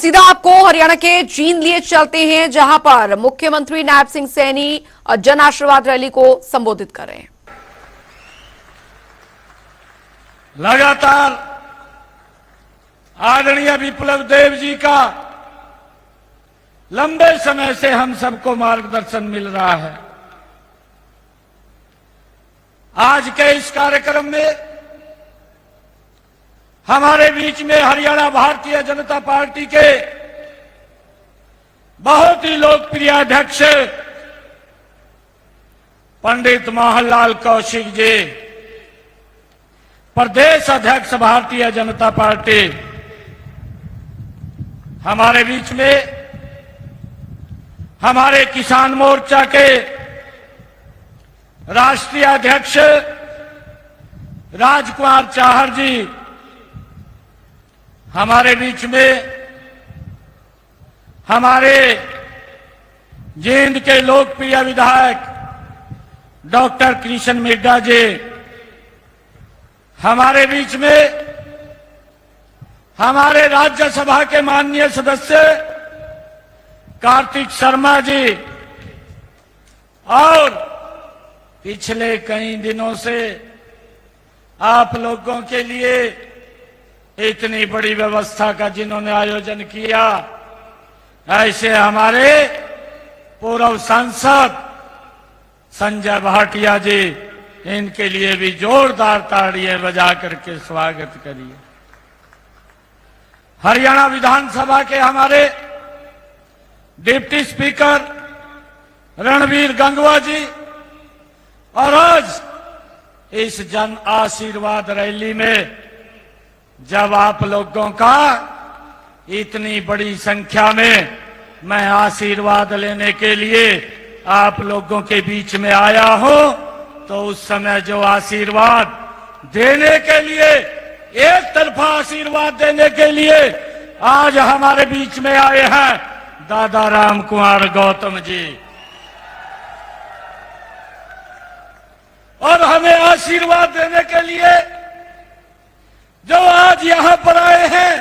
सीधा आपको हरियाणा के जींद लिए चलते हैं, जहां पर मुख्यमंत्री नायब सिंह सैनी जन आशीर्वाद रैली को संबोधित कर रहे हैं। लगातार आदरणीय विप्लव देव जी का लंबे समय से हम सबको मार्गदर्शन मिल रहा है। आज के इस कार्यक्रम में हमारे बीच में हरियाणा भारतीय जनता पार्टी के बहुत ही लोकप्रिय अध्यक्ष पंडित मोहनलाल कौशिक जी, प्रदेश अध्यक्ष भारतीय जनता पार्टी, हमारे बीच में हमारे किसान मोर्चा के राष्ट्रीय अध्यक्ष राजकुमार चाहर जी, हमारे बीच में हमारे जींद के लोकप्रिय विधायक डॉक्टर कृष्ण मिड्ढा जी, हमारे बीच में हमारे राज्यसभा के माननीय सदस्य कार्तिक शर्मा जी, और पिछले कई दिनों से आप लोगों के लिए इतनी बड़ी व्यवस्था का जिन्होंने आयोजन किया, ऐसे हमारे पूर्व सांसद संजय भाटिया जी, इनके लिए भी जोरदार ताड़ियां बजा करके स्वागत करिए। हरियाणा विधानसभा के हमारे डिप्टी स्पीकर रणवीर गंगवा जी, और आज इस जन आशीर्वाद रैली में जब आप लोगों का इतनी बड़ी संख्या में मैं आशीर्वाद लेने के लिए आप लोगों के बीच में आया हूं, तो उस समय जो आशीर्वाद देने के लिए, एक तरफा आशीर्वाद देने के लिए आज हमारे बीच में आए हैं दादा राम कुमार गौतम जी, और हमें आशीर्वाद देने के लिए जो आज यहां पर आए हैं,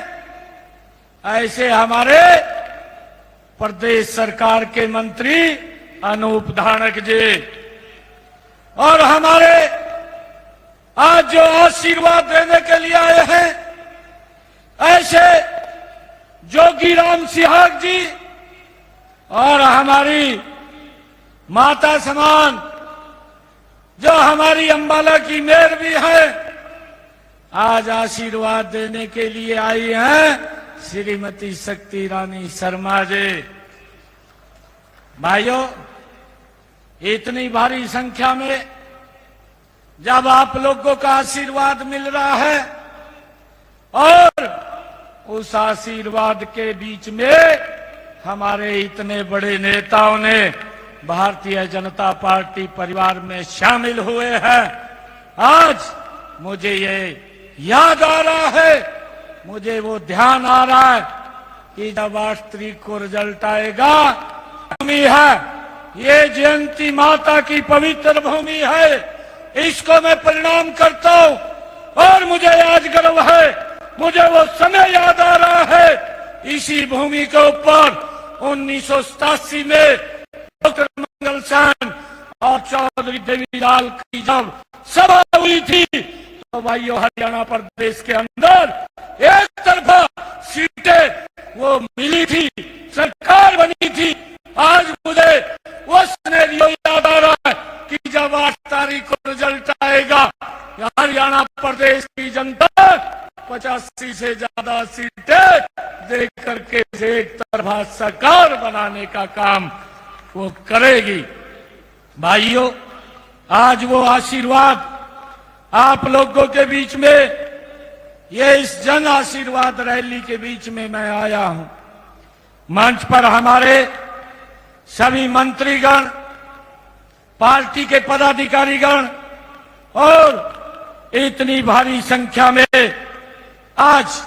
ऐसे हमारे प्रदेश सरकार के मंत्री अनूप धानक जी, और हमारे आज जो आशीर्वाद देने के लिए आए हैं, ऐसे जोगीराम सिहाग जी, और हमारी माता समान जो हमारी अंबाला की मेयर भी है, आज आशीर्वाद देने के लिए आई हैं श्रीमती शक्ति रानी शर्मा जी। भाइयों, इतनी भारी संख्या में जब आप लोगों का आशीर्वाद मिल रहा है, और उस आशीर्वाद के बीच में हमारे इतने बड़े नेताओं ने भारतीय जनता पार्टी परिवार में शामिल हुए हैं, आज मुझे ये याद आ रहा है, मुझे वो ध्यान आ रहा है कि जब 8 तारीख को रिजल्ट आएगा, भूमि है ये, जयंती माता की पवित्र भूमि है, इसको मैं प्रणाम करता हूं, और मुझे आज गर्व है, मुझे वो समय याद आ रहा है, इसी भूमि के ऊपर 1987 में डॉक्टर मंगल सेन और चौधरी देवीलाल की जब सभा हुई थी, तो भाइयों हरियाणा प्रदेश के अंदर एक तरफा सीटें वो मिली थी, सरकार बनी थी। आज मुझे वो सिनेरियो याद आ रहा है कि जब 8 तारीख को रिजल्ट आएगा, हरियाणा प्रदेश की जनता 85 से ज्यादा सीटें दे करके एक तरफा सरकार बनाने का काम वो करेगी। भाइयों, आज वो आशीर्वाद आप लोगों के बीच में, ये इस जन आशीर्वाद रैली के बीच में मैं आया हूं। मंच पर हमारे सभी मंत्रीगण, पार्टी के पदाधिकारीगण, और इतनी भारी संख्या में आज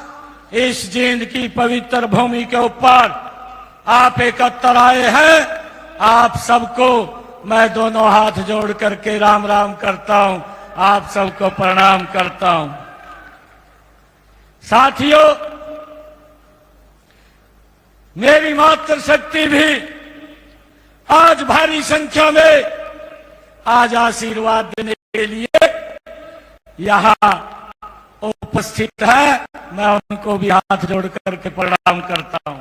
इस जींद की पवित्र भूमि के ऊपर आप एकत्र आए हैं। आप सबको मैं दोनों हाथ जोड़ करके राम राम करता हूं, आप सबको प्रणाम करता हूं। साथियों, मेरी मातृशक्ति भी आज भारी संख्या में आज आशीर्वाद देने के लिए यहां उपस्थित है। मैं उनको भी हाथ जोड़ करके प्रणाम करता हूं।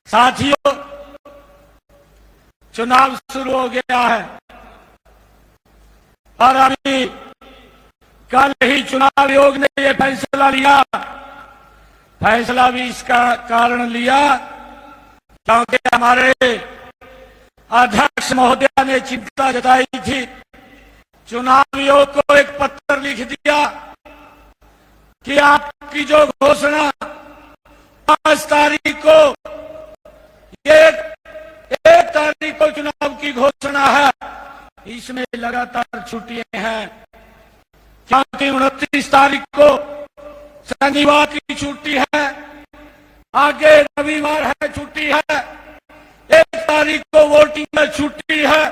साथियों, चुनाव शुरू हो गया है और अभी कल ही चुनाव आयोग ने यह फैसला लिया। फैसला भी इसका कारण लिया क्योंकि हमारे अध्यक्ष महोदया ने चिंता जताई थी। चुनाव आयोग को एक पत्र लिख दिया कि आपकी जो घोषणा 5 तारीख को, एक तारीख को चुनाव की घोषणा है, इसमें लगातार छुट्टियां हैं क्योंकि 29 तारीख को शनिवार की छुट्टी है, आगे रविवार है छुट्टी है, 1 तारीख को वोटिंग में छुट्टी है,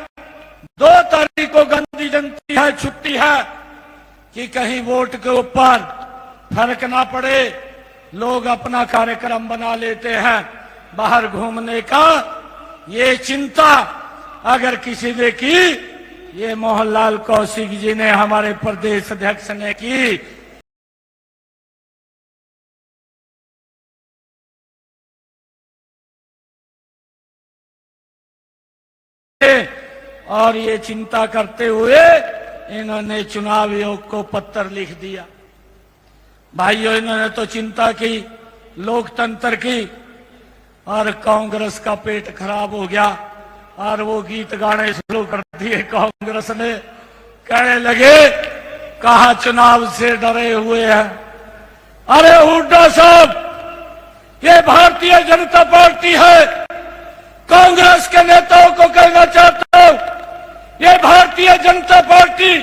2 तारीख को गांधी जयंती है छुट्टी है कि कहीं वोट के ऊपर फर्क ना पड़े। लोग अपना कार्यक्रम बना लेते हैं बाहर घूमने का। ये चिंता अगर किसी ने की, ये मोहनलाल कौशिक जी ने, हमारे प्रदेश अध्यक्ष ने की। और ये चिंता करते हुए इन्होंने चुनाव आयोग को पत्र लिख दिया। भाइयों, इन्होंने तो चिंता की लोकतंत्र की और कांग्रेस का पेट खराब हो गया और वो गीत गाने शुरू कर दिए कांग्रेस ने। कहने लगे कहा चुनाव से डरे हुए हैं। अरे हुड्डा साहब, ये भारतीय जनता पार्टी है। कांग्रेस के नेताओं को कहना चाहता हूं, ये भारतीय जनता पार्टी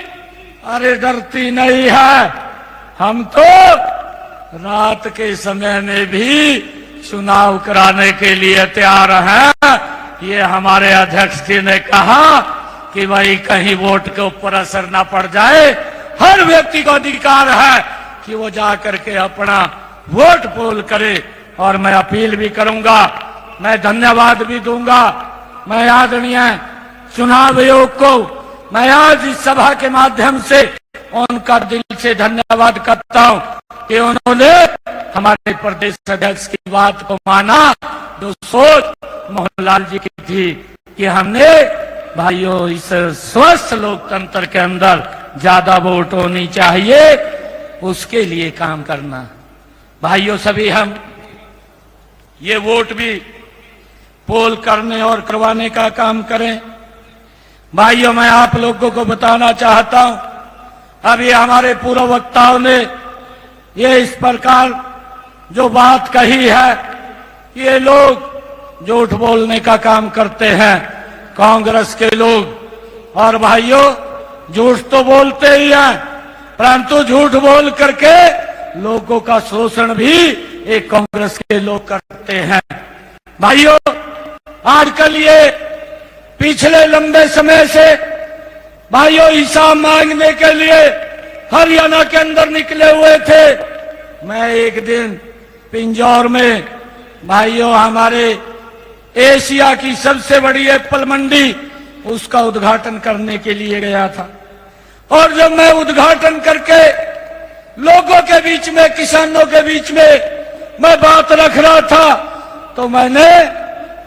अरे डरती नहीं है। हम तो रात के समय में भी चुनाव कराने के लिए तैयार हैं। ये हमारे अध्यक्ष जी ने कहा कि भाई कहीं वोट के ऊपर असर ना पड़ जाए। हर व्यक्ति को अधिकार है कि वो जाकर के अपना वोट पोल करे। और मैं अपील भी करूंगा, मैं धन्यवाद भी दूंगा। मैं आदरणीय चुनाव आयोग को मैं आज इस सभा के माध्यम से उनका दिल से धन्यवाद करता हूं कि उन्होंने हमारे प्रदेश अध्यक्ष की बात को माना। जो सोच मोहनलाल जी की थी कि हमने भाइयों इस स्वस्थ लोकतंत्र के अंदर ज्यादा वोट होनी चाहिए, उसके लिए काम करना। भाइयों, सभी हम ये वोट भी पोल करने और करवाने का काम करें। भाइयों, मैं आप लोगों को बताना चाहता हूं, अभी हमारे पूर्व वक्ताओं ने ये इस प्रकार जो बात कही है, ये लोग झूठ बोलने का काम करते हैं कांग्रेस के लोग। और भाइयों, झूठ तो बोलते ही हैं, परंतु झूठ बोल करके लोगों का शोषण भी एक कांग्रेस के लोग करते हैं। भाइयों, आजकल ये पिछले लंबे समय से भाइयों हिसाब मांगने के लिए हरियाणा के अंदर निकले हुए थे। मैं एक दिन पिंजौर में भाइयों हमारे एशिया की सबसे बड़ी एप्पल मंडी, उसका उद्घाटन करने के लिए गया था। और जब मैं उद्घाटन करके लोगों के बीच में, किसानों के बीच में मैं बात रख रहा था, तो मैंने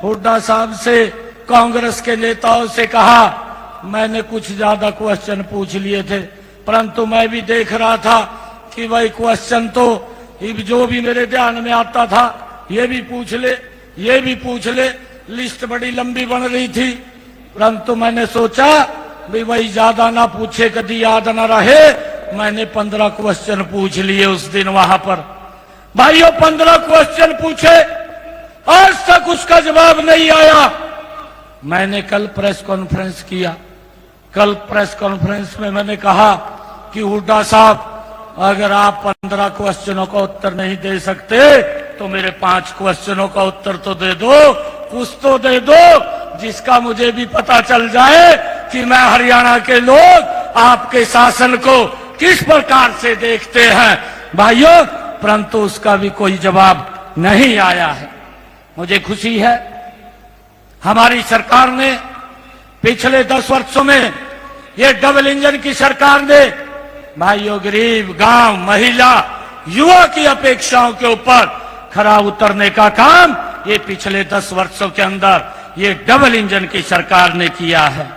हुड्डा साहब से, कांग्रेस के नेताओं से कहा, मैंने कुछ ज्यादा क्वेश्चन पूछ लिए थे, परंतु मैं भी देख रहा था कि भाई क्वेश्चन तो जो भी मेरे ध्यान में आता था ये भी पूछ ले, ये भी पूछ ले। लिस्ट बड़ी लंबी बन रही थी, परंतु मैंने सोचा भाई ज्यादा ना पूछे, कभी याद ना रहे। मैंने 15 क्वेश्चन पूछ लिए उस दिन वहां पर। भाइयों, 15 क्वेश्चन पूछे, आज तक उसका जवाब नहीं आया। मैंने कल प्रेस कॉन्फ्रेंस किया। कल प्रेस कॉन्फ्रेंस में मैंने कहा कि हुड्डा साहब, अगर आप 15 क्वेश्चनों का उत्तर नहीं दे सकते तो मेरे 5 क्वेश्चनों का उत्तर तो दे दो, कुछ तो दे दो, जिसका मुझे भी पता चल जाए कि मैं हरियाणा के लोग आपके शासन को किस प्रकार से देखते हैं। भाइयों, परंतु उसका भी कोई जवाब नहीं आया है। मुझे खुशी है हमारी सरकार ने पिछले 10 वर्षों में, ये डबल इंजन की सरकार ने भाइयों गरीब, गांव, महिला, युवा की अपेक्षाओं के ऊपर खरा उतरने का काम ये पिछले 10 वर्षों के अंदर ये डबल इंजन की सरकार ने किया है।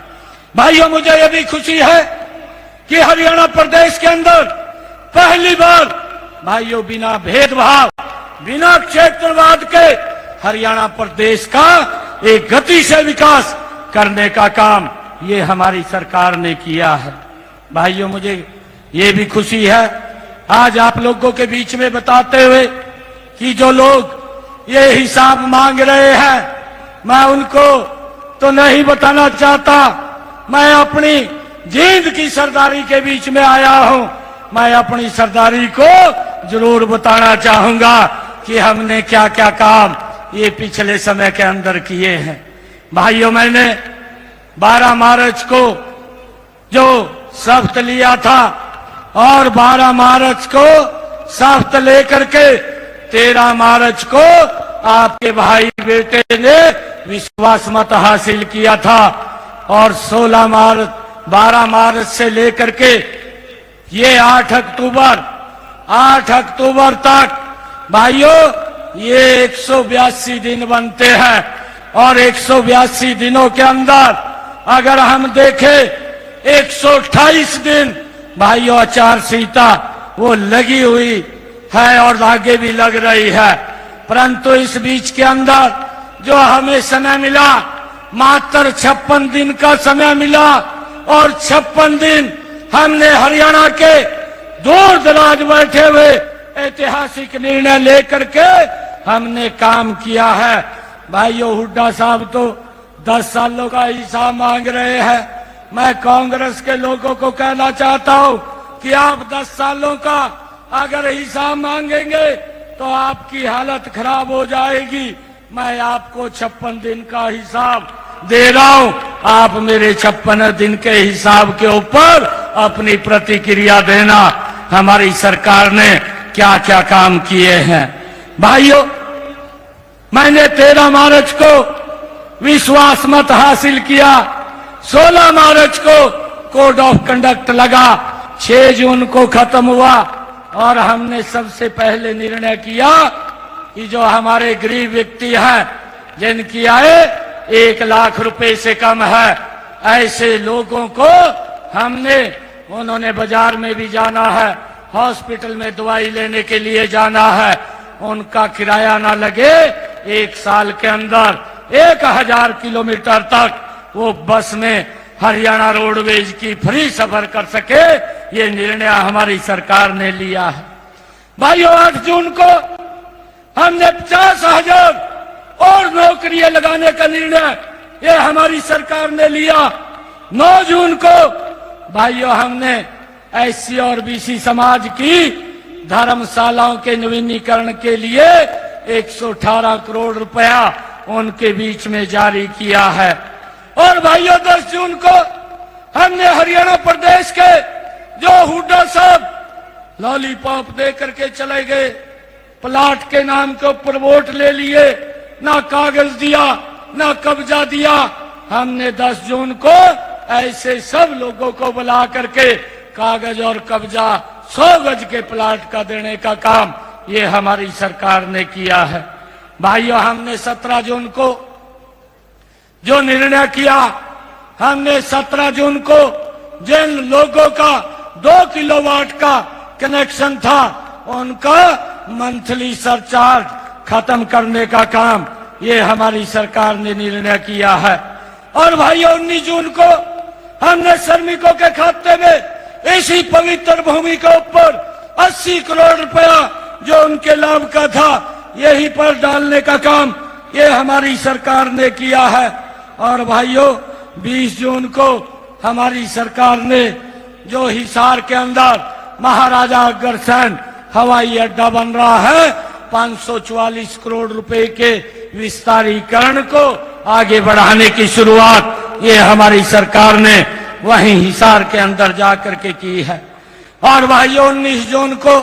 भाइयों मुझे यह भी खुशी है कि हरियाणा प्रदेश के अंदर पहली बार भाइयों बिना भेदभाव, बिना क्षेत्रवाद के हरियाणा प्रदेश का एक गति से विकास करने का काम ये हमारी सरकार ने किया है। भाइयों मुझे ये भी खुशी है आज आप लोगों के बीच में बताते हुए कि जो लोग ये हिसाब मांग रहे हैं, मैं उनको तो नहीं बताना चाहता, मैं अपनी जींद की सरदारी के बीच में आया हूं। मैं अपनी सरदारी को जरूर बताना चाहूंगा कि हमने क्या क्या काम ये पिछले समय के अंदर किए हैं। भाइयों मैंने 12 मार्च को जो शपथ लिया था और 12 मार्च को शपथ लेकर के 13 मार्च को आपके भाई बेटे ने विश्वास मत हासिल किया था और 12 मार्च से लेकर के ये 8 अक्टूबर तक भाइयों ये 182 दिन बनते हैं और 182 दिनों के अंदर अगर हम देखें 128 दिन भाइयों आचार संहिता वो लगी हुई है और आगे भी लग रही है, परंतु इस बीच के अंदर जो हमें समय मिला मात्र 56 दिन का समय मिला और 56 दिन हमने हरियाणा के दूर दराज बैठे हुए ऐतिहासिक निर्णय लेकर के हमने काम किया है। भाइयों हुड्डा साहब तो 10 सालों का हिसाब मांग रहे हैं। मैं कांग्रेस के लोगों को कहना चाहता हूं कि आप 10 सालों का अगर हिसाब मांगेंगे तो आपकी हालत खराब हो जाएगी। मैं आपको 56 दिन का हिसाब दे रहा हूं, आप मेरे 56 दिन के हिसाब के ऊपर अपनी प्रतिक्रिया देना हमारी सरकार ने क्या क्या काम किए हैं। भाइयों मैंने 13 मार्च को विश्वास मत हासिल किया, 16 मार्च को कोड ऑफ कंडक्ट लगा, 6 जून को खत्म हुआ और हमने सबसे पहले निर्णय किया कि जो हमारे गरीब व्यक्ति हैं जिनकी आय 1 लाख रुपए से कम है ऐसे लोगों को हमने, उन्होंने बाजार में भी जाना है, हॉस्पिटल में दवाई लेने के लिए जाना है, उनका किराया ना लगे, 1 साल के अंदर 1000 किलोमीटर तक वो बस में हरियाणा रोडवेज की फ्री सफर कर सके, ये निर्णय हमारी सरकार ने लिया है। भाइयों 8 जून को हमने 50,000 और नौकरियां लगाने का निर्णय ये हमारी सरकार ने लिया। 9 जून को भाइयों हमने एससी और बीसी समाज की धर्मशालाओं के नवीनीकरण के लिए 118 करोड़ रुपया उनके बीच में जारी किया है। और भाइयों 10 जून को हमने हरियाणा प्रदेश के जो हुड्डा साहब लॉलीपॉप दे करके चले गए, प्लाट के नाम के ऊपर वोट ले लिए, ना कागज दिया ना कब्जा दिया, हमने 10 जून को ऐसे सब लोगों को बुला करके कागज और कब्जा 100 गज के प्लाट का देने का काम ये हमारी सरकार ने किया है। भाइयों हमने 17 जून को जो निर्णय किया, हमने 17 जून को जिन लोगों का 2 किलोवाट का कनेक्शन था उनका मंथली सरचार्ज खत्म करने का काम ये हमारी सरकार ने निर्णय किया है। और भाइयों 19 जून को हमने श्रमिकों के खाते में इसी पवित्र भूमि के ऊपर 80 करोड़ रुपया जो उनके लाभ का था यही पर डालने का काम ये हमारी सरकार ने किया है। और भाइयों 20 जून को हमारी सरकार ने जो हिसार के अंदर महाराजा अग्रसेन हवाई अड्डा बन रहा है 544 करोड़ रुपए के विस्तारीकरण को आगे बढ़ाने की शुरुआत ये हमारी सरकार ने वहीं हिसार के अंदर जाकर के की है। और भाइयों 19 जून को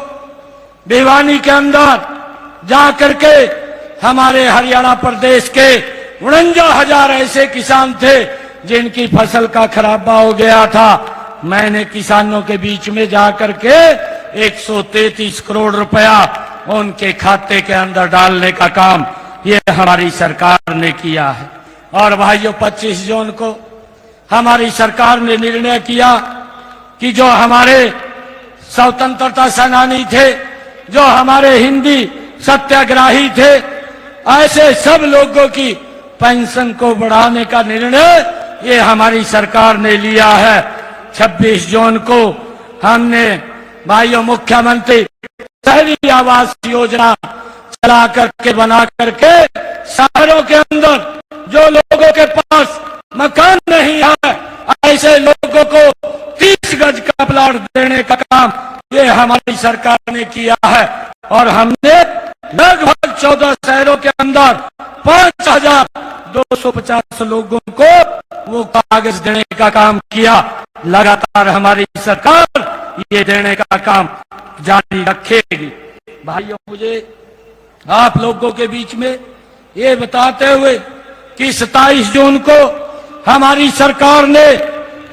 भिवानी के अंदर जा करके हमारे हरियाणा प्रदेश के 49,000 ऐसे किसान थे जिनकी फसल का खराबा हो गया था। मैंने किसानों के बीच में जाकर के 133 करोड़ रुपया उनके खाते के अंदर डालने का काम ये हमारी सरकार ने किया है। और भाइयों, 25 जून को हमारी सरकार ने निर्णय किया कि जो हमारे स्वतंत्रता सेनानी थे, जो हमारे हिंदी सत्याग्रही थे, ऐसे सब लोगों की पेंशन को बढ़ाने का निर्णय ये हमारी सरकार ने लिया है। 26 जून को हमने भाइयों मुख्यमंत्री शहरी आवास योजना चला करके बना करके शहरों के अंदर जो लोगों के पास मकान नहीं है ऐसे लोगों को 30 गज का प्लॉट देने का काम ये हमारी सरकार ने किया है। और हमने लगभग 14 शहरों के अंदर 5,250 लोगों को वो कागज देने का काम किया। लगातार हमारी सरकार ये देने का काम जारी रखेगी। भाइयों, मुझे आप लोगों के बीच में ये बताते हुए कि 27 जून को हमारी सरकार ने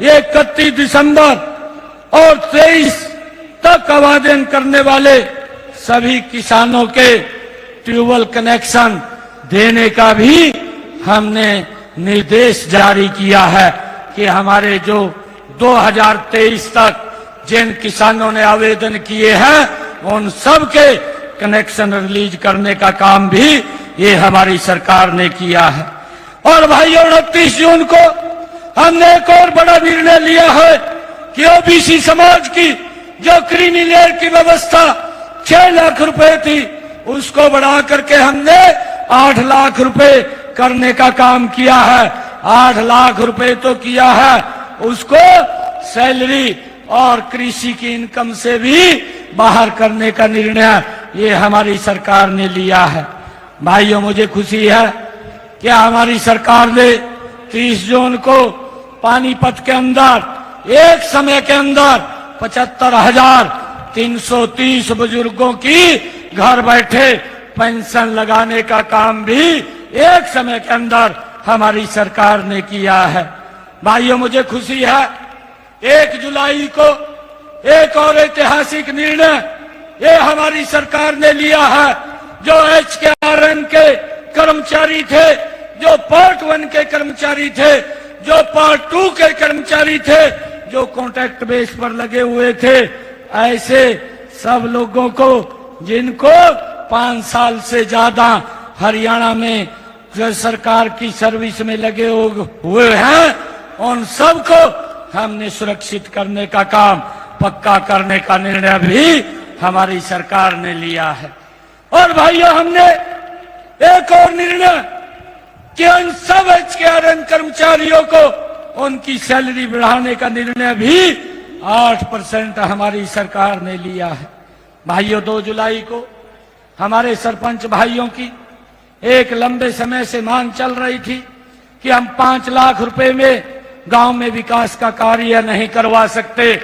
31 दिसंबर और 23 तक आवेदन करने वाले सभी किसानों के ट्यूबवेल कनेक्शन देने का भी हमने निर्देश जारी किया है कि हमारे जो 2023 तक जिन किसानों ने आवेदन किए हैं उन सब के कनेक्शन रिलीज करने का काम भी ये हमारी सरकार ने किया है। और भाइयों, 29 जून को हमने एक और बड़ा निर्णय लिया है कि ओबीसी समाज की जो क्रीमी लेयर की व्यवस्था 6 लाख रुपए थी उसको बढ़ा करके हमने 8 लाख रुपए करने का काम किया है। 8 लाख रुपए तो किया है, उसको सैलरी और कृषि की इनकम से भी बाहर करने का निर्णय ये हमारी सरकार ने लिया है। भाइयों, मुझे खुशी है कि हमारी सरकार ने 30 जून को पानीपत के अंदर एक समय के अंदर 75,330 बुजुर्गों की घर बैठे पेंशन लगाने का काम भी एक समय के अंदर हमारी सरकार ने किया है। भाइयों, मुझे खुशी है 1 जुलाई को एक और ऐतिहासिक निर्णय ये हमारी सरकार ने लिया है। जो HKRN के कर्मचारी थे, जो पार्ट 1 के कर्मचारी थे, जो पार्ट 2 के कर्मचारी थे, जो कॉन्ट्रैक्ट बेस पर लगे हुए थे, ऐसे सब लोगों को जिनको 5 साल से ज्यादा हरियाणा में जो सरकार की सर्विस में लगे हुए हैं उन सबको हमने सुरक्षित करने का काम, पक्का करने का निर्णय भी हमारी सरकार ने लिया है। और भाइयों, हमने एक और निर्णय कि उन सब HKRN कर्मचारियों को उनकी सैलरी बढ़ाने का निर्णय भी 8% हमारी सरकार ने लिया है। भाइयों, 2 जुलाई को हमारे सरपंच भाइयों की एक लंबे समय से मांग चल रही थी कि हम 5 लाख रुपए में गांव में विकास का कार्य नहीं करवा सकते।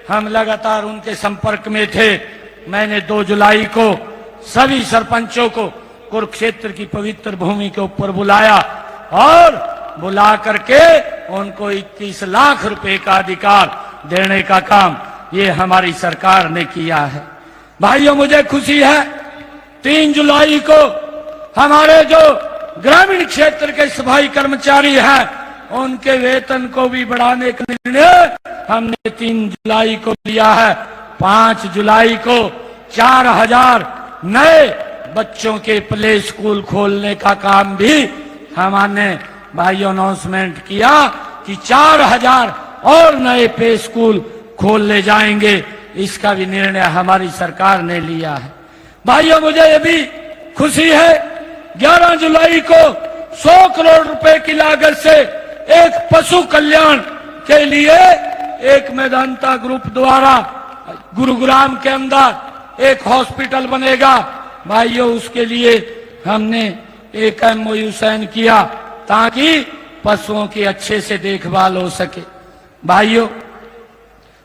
हम लगातार उनके संपर्क में थे। मैंने 2 जुलाई को सभी सरपंचों को कुरुक्षेत्र की पवित्र भूमि के ऊपर बुलाया और बुला करके उनको 21 लाख रुपए का अधिकार देने का काम ये हमारी सरकार ने किया है। भाइयों, मुझे खुशी है 3 जुलाई को हमारे जो ग्रामीण क्षेत्र के सफाई कर्मचारी हैं उनके वेतन को भी बढ़ाने का निर्णय हमने 3 जुलाई को लिया है। 5 जुलाई को 4,000 नए बच्चों के प्ले स्कूल खोलने का काम भी हमने भाइयों अनाउंसमेंट किया कि 4,000 और नए प्ले स्कूल खोल ले जाएंगे। इसका भी निर्णय हमारी सरकार ने लिया है। भाइयों, मुझे ये भी खुशी है 11 जुलाई को 100 करोड़ रुपए की लागत से एक पशु कल्याण के लिए एक मेदांता ग्रुप द्वारा गुरुग्राम के अंदर एक हॉस्पिटल बनेगा। भाइयों, उसके लिए हमने एक MOU साइन किया ताकि पशुओं की अच्छे से देखभाल हो सके। भाइयों,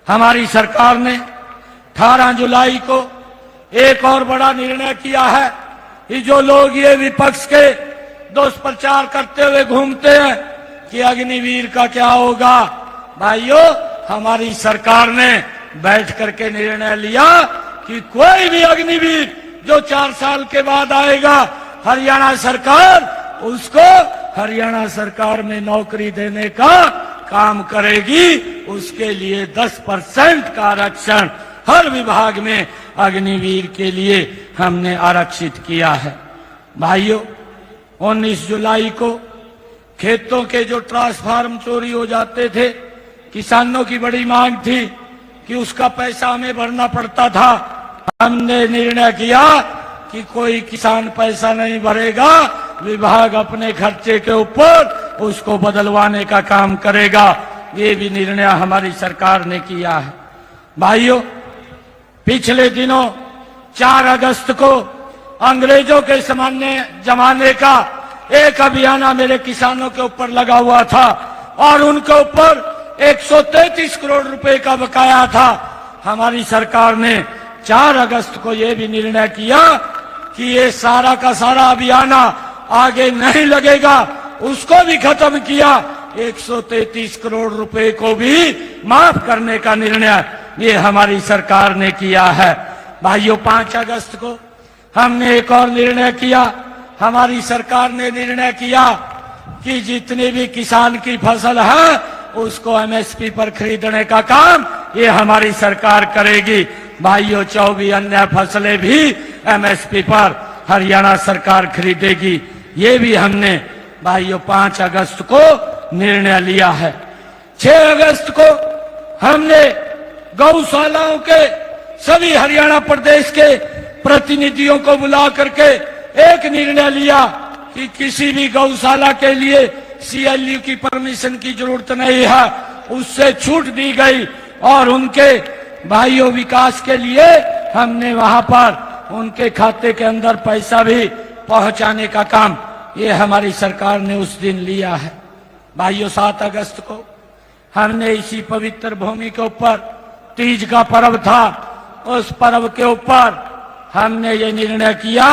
हमारी सरकार ने 18 जुलाई को एक और बड़ा निर्णय किया है कि जो लोग ये विपक्ष के दुष्प्रचार करते हुए घूमते हैं कि अग्निवीर का क्या होगा, भाइयों हमारी सरकार ने बैठ करके निर्णय लिया कि कोई भी अग्निवीर जो 4 साल के बाद आएगा, हरियाणा सरकार उसको हरियाणा सरकार में नौकरी देने का काम करेगी। उसके लिए 10% का आरक्षण हर विभाग में अग्निवीर के लिए हमने आरक्षित किया है। भाइयों 19 जुलाई को खेतों के जो ट्रांसफार्म चोरी हो जाते थे, किसानों की बड़ी मांग थी कि उसका पैसा हमें भरना पड़ता था। हमने निर्णय किया कि कोई किसान पैसा नहीं भरेगा, विभाग अपने खर्चे के ऊपर उसको बदलवाने का काम करेगा। ये भी निर्णय हमारी सरकार ने किया है। भाइयों पिछले दिनों 4 अगस्त को अंग्रेजों के जमाने का एक अभियान मेरे किसानों के ऊपर लगा हुआ था और उनके ऊपर 133 करोड़ रुपए का बकाया था। हमारी सरकार ने 4 अगस्त को यह भी निर्णय किया कि ये सारा का सारा अभियान आगे नहीं लगेगा, उसको भी खत्म किया। 133 करोड़ रुपए को भी माफ करने का निर्णय ये हमारी सरकार ने किया है। भाइयों 5 अगस्त को हमने एक और निर्णय किया। हमारी सरकार ने निर्णय किया कि जितने भी किसान की फसल है उसको एमएसपी पर खरीदने का काम ये हमारी सरकार करेगी। भाइयों 24 अन्य फसलें भी एमएसपी पर हरियाणा सरकार खरीदेगी। ये भी हमने भाइयों 5 अगस्त को निर्णय लिया है। 6 अगस्त को हमने गौशालाओं के सभी हरियाणा प्रदेश के प्रतिनिधियों को बुला करके एक निर्णय लिया कि किसी भी गौशाला के लिए सीएलयू की परमिशन की जरूरत नहीं है, उससे छूट दी गई और उनके भाइयों विकास के लिए हमने वहां पर उनके खाते के अंदर पैसा भी पहुंचाने का काम ये हमारी सरकार ने उस दिन लिया है। भाइयों 7 अगस्त को हमने इसी पवित्र भूमि के ऊपर तीज का पर्व था, उस पर्व के ऊपर हमने ये निर्णय किया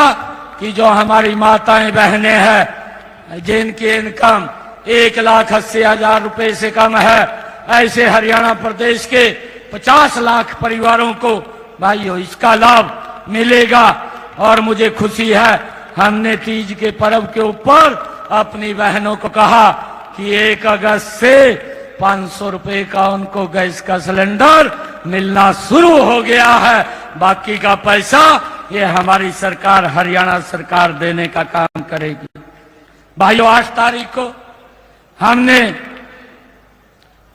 कि जो हमारी माताएं बहनें हैं जिनकी इनकम 1,80,000 रुपए से कम है, ऐसे हरियाणा प्रदेश के 50 लाख परिवारों को भाइयों इसका लाभ मिलेगा। और मुझे खुशी है हमने तीज के पर्व के ऊपर अपनी बहनों को कहा कि 1 अगस्त से 500 रुपए का उनको गैस का सिलेंडर मिलना शुरू हो गया है। बाकी का पैसा ये हमारी सरकार हरियाणा सरकार देने का काम करेगी। भाइयों 8 तारीख को हमने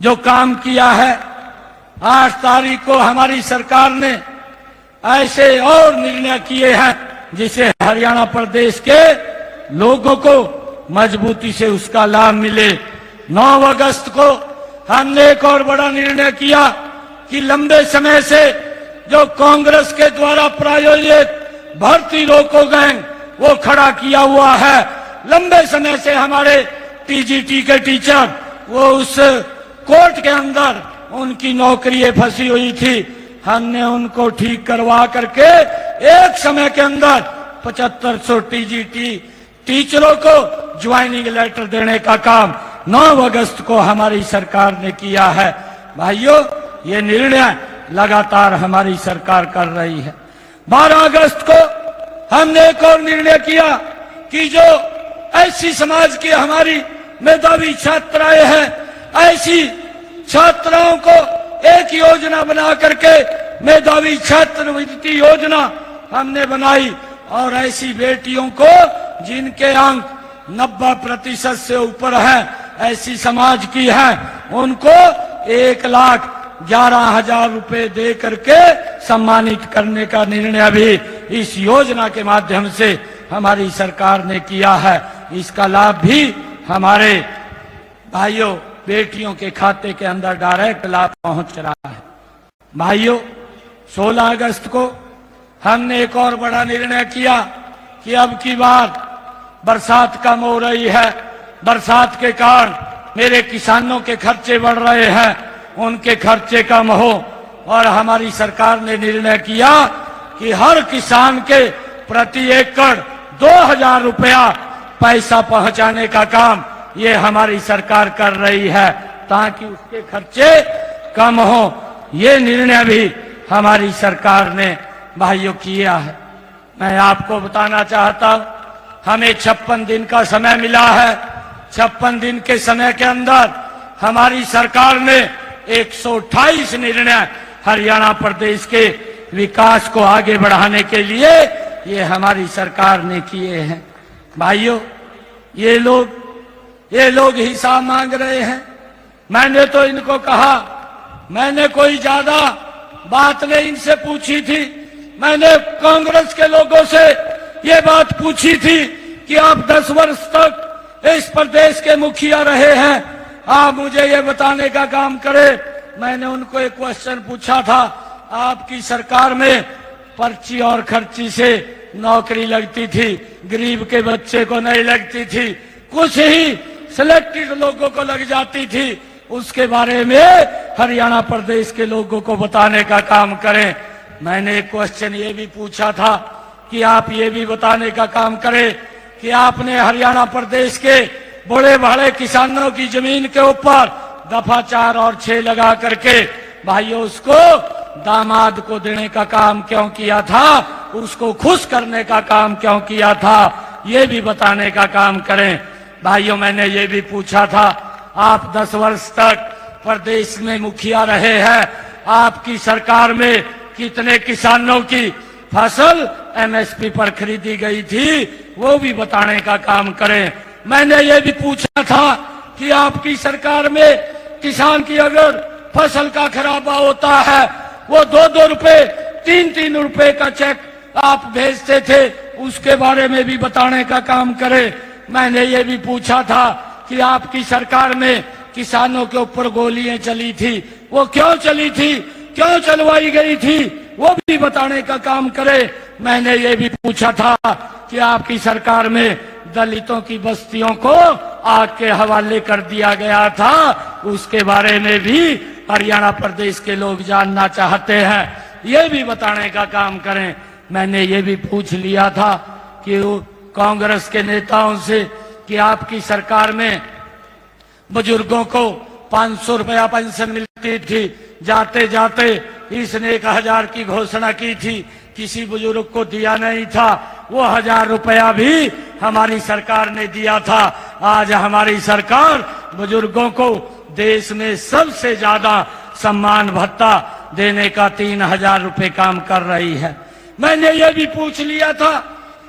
जो काम किया है, 8 तारीख को हमारी सरकार ने ऐसे और निर्णय किए हैं जिसे हरियाणा प्रदेश के लोगों को मजबूती से उसका लाभ मिले। 9 अगस्त को हमने एक और बड़ा निर्णय किया कि लंबे समय से जो कांग्रेस के द्वारा प्रायोजित भर्ती रोको गैंग वो खड़ा किया हुआ है। लंबे समय से हमारे टीजीटी के टीचर वो उस कोर्ट के अंदर उनकी नौकरियां फंसी हुई थी, हमने उनको ठीक करवा करके एक समय के अंदर 7500 टीजीटी टीचरों को ज्वाइनिंग लेटर देने का काम 9 अगस्त को हमारी सरकार ने किया है। भाइयों ये निर्णय लगातार हमारी सरकार कर रही है। 12 अगस्त को हमने एक और निर्णय किया कि जो ऐसी समाज की हमारी मेधावी छात्राएं हैं, ऐसी छात्राओं को एक योजना बना करके मेधावी छात्रवृत्ति योजना हमने बनाई और ऐसी बेटियों को जिनके अंक 90% से ऊपर है, ऐसी समाज की है, उनको 1,11,000 रुपए दे करके सम्मानित करने का निर्णय भी इस योजना के माध्यम से हमारी सरकार ने किया है। इसका लाभ भी हमारे भाइयों बेटियों के खाते के अंदर डायरेक्ट लाभ पहुंच रहा है। भाइयों 16 अगस्त को हमने एक और बड़ा निर्णय किया कि अब की बार बरसात कम हो रही है, बरसात के कारण मेरे किसानों के खर्चे बढ़ रहे हैं, उनके खर्चे कम हो। और हमारी सरकार ने निर्णय किया कि हर किसान के प्रति एकड़ 2000 रुपया पैसा पहुंचाने का काम ये हमारी सरकार कर रही है, ताकि उसके खर्चे कम हो। ये निर्णय भी हमारी सरकार ने भाइयों किया है। मैं आपको बताना चाहता हूं, हमें 56 दिन का समय मिला है। 56 दिन के समय के अंदर हमारी सरकार ने 128 निर्णय हरियाणा प्रदेश के विकास को आगे बढ़ाने के लिए ये हमारी सरकार ने किए हैं। भाइयों, ये लोग हिसाब मांग रहे हैं। मैंने तो इनको कहा, मैंने कोई ज्यादा बात नहीं इनसे पूछी थी। मैंने कांग्रेस के लोगों से ये बात पूछी थी कि आप 10 वर्ष तक इस प्रदेश के मुखिया रहे हैं, आप मुझे ये बताने का काम करें। मैंने उनको एक क्वेश्चन पूछा था, आपकी सरकार में पर्ची और खर्ची से नौकरी लगती थी, गरीब के बच्चे को नहीं लगती थी, कुछ ही सिलेक्टेड लोगों को लग जाती थी। उसके बारे में हरियाणा प्रदेश के लोगों को बताने का काम करें। मैंने एक क्वेश्चन ये भी पूछा था कि आप ये भी बताने का काम करें कि आपने हरियाणा प्रदेश के बड़े बड़े किसानों की जमीन के ऊपर दफा 4 और 6 लगा करके भाइयों उसको दामाद को देने का काम क्यों किया था, उसको खुश करने का काम क्यों किया था, ये भी बताने का काम करें। भाइयों, मैंने ये भी पूछा था, आप 10 वर्ष तक प्रदेश में मुखिया रहे हैं, आपकी सरकार में कितने किसानों की फसल एमएसपी पर खरीदी गई थी, वो भी बताने का काम करें। मैंने ये भी पूछा था कि आपकी सरकार में किसान की अगर फसल का खराबा होता है, वो 2-2 रुपए 3-3 रुपए का चेक आप भेजते थे, उसके बारे में भी बताने का काम करें। मैंने ये भी पूछा था कि आपकी सरकार में किसानों के ऊपर गोलियां चली थी, वो क्यों चली थी, क्यों चलवाई गई थी, वो भी बताने का काम करे। मैंने ये भी पूछा था कि आपकी सरकार में दलितों की बस्तियों को आग के हवाले कर दिया गया था, उसके बारे में भी हरियाणा प्रदेश के लोग जानना चाहते हैं, ये भी बताने का काम करें। मैंने ये भी पूछ लिया था कि कांग्रेस के नेताओं से कि आपकी सरकार में बुजुर्गों को 500 रुपया पेंशन मिलती थी, जाते जाते इसने 1000 की घोषणा की थी, किसी बुजुर्ग को दिया नहीं था, वो 1000 रुपया भी हमारी सरकार ने दिया था। आज हमारी सरकार बुजुर्गों को देश में सबसे ज्यादा सम्मान भत्ता देने का 3000 रुपए काम कर रही है। मैंने ये भी पूछ लिया था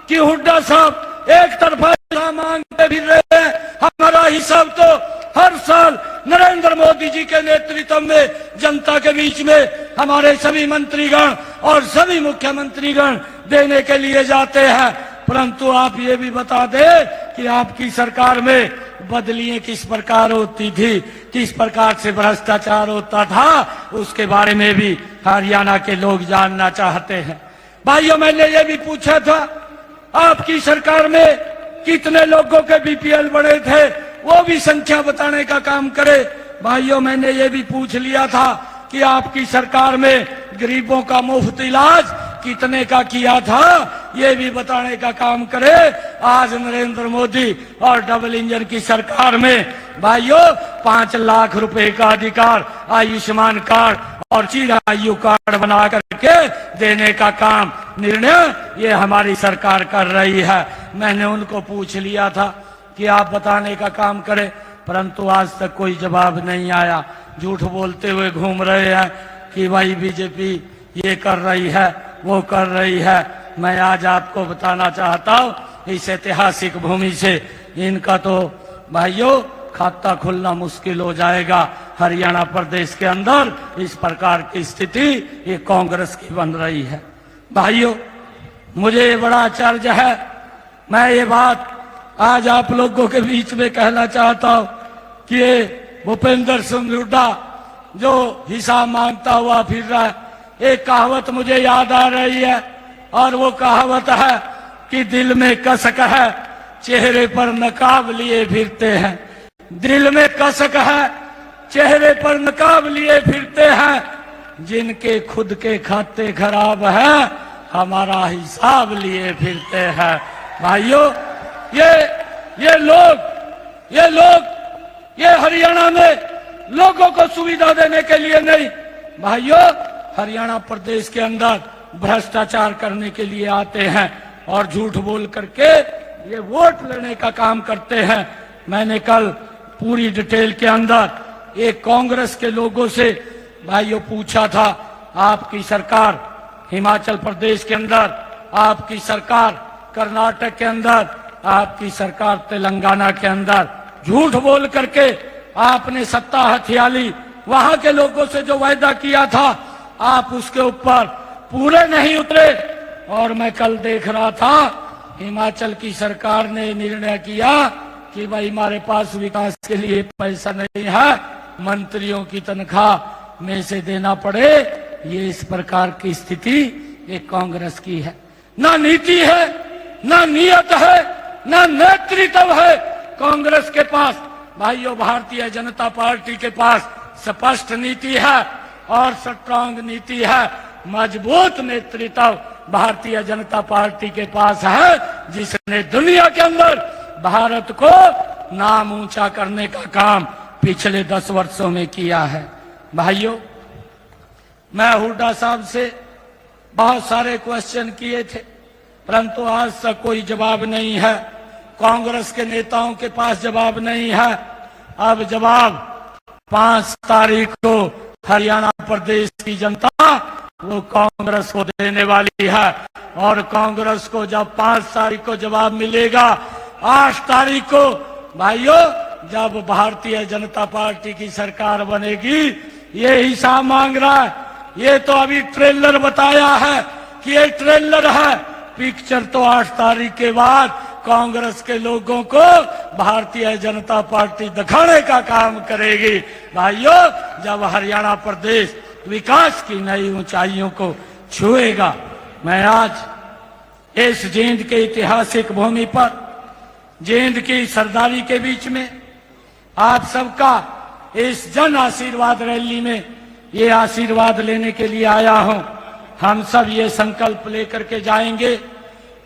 कि हुड्डा साहब एक तरफा मांगते फिर रहे हैं, हमारा हिसाब तो हर साल नरेंद्र मोदी जी के नेतृत्व में जनता के बीच में हमारे सभी मंत्रीगण और सभी मुख्यमंत्रीगण देने के लिए जाते हैं, परंतु आप ये भी बता दें कि आपकी सरकार में बदलियां किस प्रकार होती थी, किस प्रकार से भ्रष्टाचार होता था, उसके बारे में भी हरियाणा के लोग जानना चाहते हैं। भाइयों, मैंने ये भी पूछा था आपकी सरकार में कितने लोगों के बीपीएल बने थे, वो भी संख्या बताने का काम करे। भाइयों, मैंने ये भी पूछ लिया था कि आपकी सरकार में गरीबों का मुफ्त इलाज कितने का किया था, ये भी बताने का काम करे। आज नरेंद्र मोदी और डबल इंजन की सरकार में भाइयों 5 लाख रुपए का अधिकार आयुष्मान कार्ड और चिरायु कार्ड बना करके देने का काम निर्णय ये हमारी सरकार कर रही है। मैंने उनको पूछ लिया था कि आप बताने का काम करें, परंतु आज तक कोई जवाब नहीं आया। झूठ बोलते हुए घूम रहे हैं कि भाई बीजेपी ये कर रही है, वो कर रही है। मैं आज आपको बताना चाहता हूँ, इस ऐतिहासिक भूमि से इनका तो भाइयों खाता खुलना मुश्किल हो जाएगा। हरियाणा प्रदेश के अंदर इस प्रकार की स्थिति ये कांग्रेस की बन रही है। भाइयों, मुझे बड़ा आश्चर्य है, मैं ये बात आज आप लोगों के बीच में कहना चाहता हूं कि ये भूपेंद्र सिंह हुड्डा जो हिसाब मांगता हुआ फिर रहा है, एक कहावत मुझे याद आ रही है, और वो कहावत है कि दिल में कसक है, चेहरे पर नकाब लिए फिरते हैं। दिल में कसक है, चेहरे पर नकाब लिए फिरते हैं, जिनके खुद के खाते खराब हैं, हमारा हिसाब लिए फिरते हैं। भाइयों, ये हरियाणा में लोगों को सुविधा देने के लिए नहीं, भाइयों हरियाणा प्रदेश के अंदर भ्रष्टाचार करने के लिए आते हैं और झूठ बोल करके ये वोट लेने का काम करते हैं। मैंने कल पूरी डिटेल के अंदर एक कांग्रेस के लोगों से भाइयों पूछा था, आपकी सरकार हिमाचल प्रदेश के अंदर, आपकी सरकार कर्नाटक के अंदर, आपकी सरकार तेलंगाना के अंदर झूठ बोल करके आपने सत्ता हथियाली, वहां के लोगों से जो वायदा किया था आप उसके ऊपर पूरे नहीं उतरे। और मैं कल देख रहा था हिमाचल की सरकार ने निर्णय किया कि भाई हमारे पास विकास के लिए पैसा नहीं है, मंत्रियों की तनख्वाह में से देना पड़े। ये इस प्रकार की स्थिति एक कांग्रेस की है। ना नीति है, ना नियत है, ना नेतृत्व है कांग्रेस के पास। भाइयों भारतीय जनता पार्टी के पास स्पष्ट नीति है और स्ट्रांग नीति है, मजबूत नेतृत्व भारतीय जनता पार्टी के पास है, जिसने दुनिया के अंदर भारत को नाम ऊंचा करने का काम पिछले 10 वर्षों में किया है। भाइयों मैं हुड्डा साहब से बहुत सारे क्वेश्चन किए थे, परंतु आज तक कोई जवाब नहीं है। कांग्रेस के नेताओं के पास जवाब नहीं है। अब जवाब 5 तारीख को हरियाणा प्रदेश की जनता वो कांग्रेस को देने वाली है। और कांग्रेस को जब 5 तारीख को जवाब मिलेगा, 8 तारीख को भाइयों जब भारतीय जनता पार्टी की सरकार बनेगी, ये हिसाब मांग रहा है। ये तो अभी ट्रेलर बताया है कि ये ट्रेलर है, पिक्चर तो 8 तारीख के बाद कांग्रेस के लोगों को भारतीय जनता पार्टी दिखाने का काम करेगी। भाइयों जब हरियाणा प्रदेश विकास की नई ऊंचाइयों को छुएगा। मैं आज इस जींद के ऐतिहासिक भूमि पर, जींद की सरदारी के बीच में आप सबका इस जन आशीर्वाद रैली में ये आशीर्वाद लेने के लिए आया हूं। हम सब ये संकल्प लेकर के जाएंगे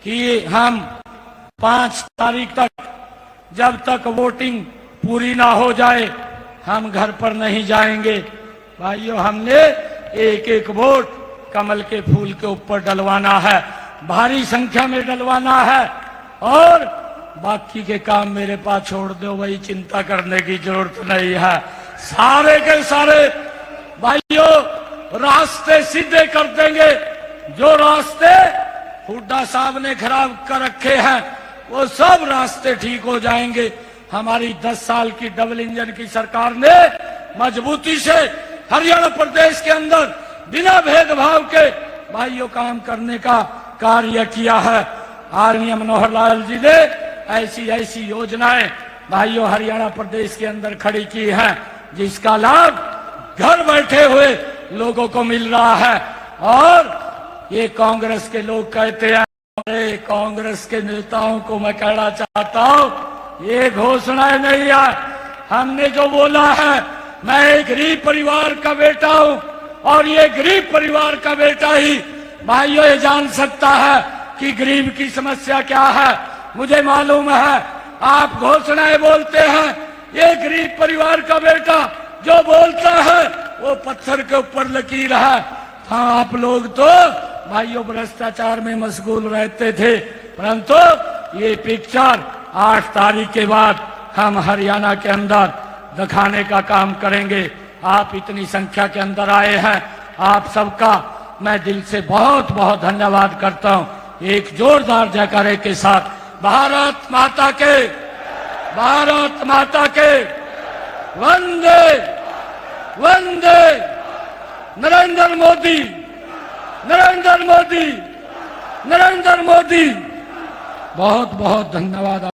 कि हम 5 तारीख तक, जब तक वोटिंग पूरी ना हो जाए, हम घर पर नहीं जाएंगे। भाइयों हमने एक एक वोट कमल के फूल के ऊपर डलवाना है, भारी संख्या में डलवाना है। और बाकी के काम मेरे पास छोड़ दो, वही चिंता करने की जरूरत नहीं है। सारे के सारे भाइयों रास्ते सीधे कर देंगे। जो रास्ते हुड्डा साहब ने खराब कर रखे हैं वो सब रास्ते ठीक हो जाएंगे। हमारी 10 साल की डबल इंजन की सरकार ने मजबूती से हरियाणा प्रदेश के अंदर बिना भेदभाव के भाइयों काम करने का कार्य किया है। आदरणीय मनोहर लाल जी ने ऐसी ऐसी योजनाएं भाइयों हरियाणा प्रदेश के अंदर खड़ी की हैं, जिसका लाभ घर बैठे हुए लोगों को मिल रहा है। और ये कांग्रेस के लोग कहते हैं, अरे कांग्रेस के नेताओं को मैं कहना चाहता हूं, ये घोषणाएं नहीं है। हमने जो बोला है, मैं एक गरीब परिवार का बेटा हूं और ये गरीब परिवार का बेटा ही भाइयों ये जान सकता है कि गरीब की समस्या क्या है। मुझे मालूम है आप घोषणाएं बोलते हैं, ये गरीब परिवार का बेटा जो बोलता है वो पत्थर के ऊपर लकीर है। हाँ आप लोग तो भाइयों भ्रष्टाचार में मशगूल रहते थे, परंतु ये पिक्चर 8 तारीख के बाद हम हरियाणा के अंदर दिखाने का काम करेंगे। आप इतनी संख्या के अंदर आए हैं, आप सबका मैं दिल से बहुत बहुत धन्यवाद करता हूं। एक जोरदार जयकारे के साथ भारत माता के, भारत माता के, वंदे वंदे, नरेंद्र मोदी, नरेंद्र मोदी, नरेंद्र मोदी। बहुत बहुत धन्यवाद।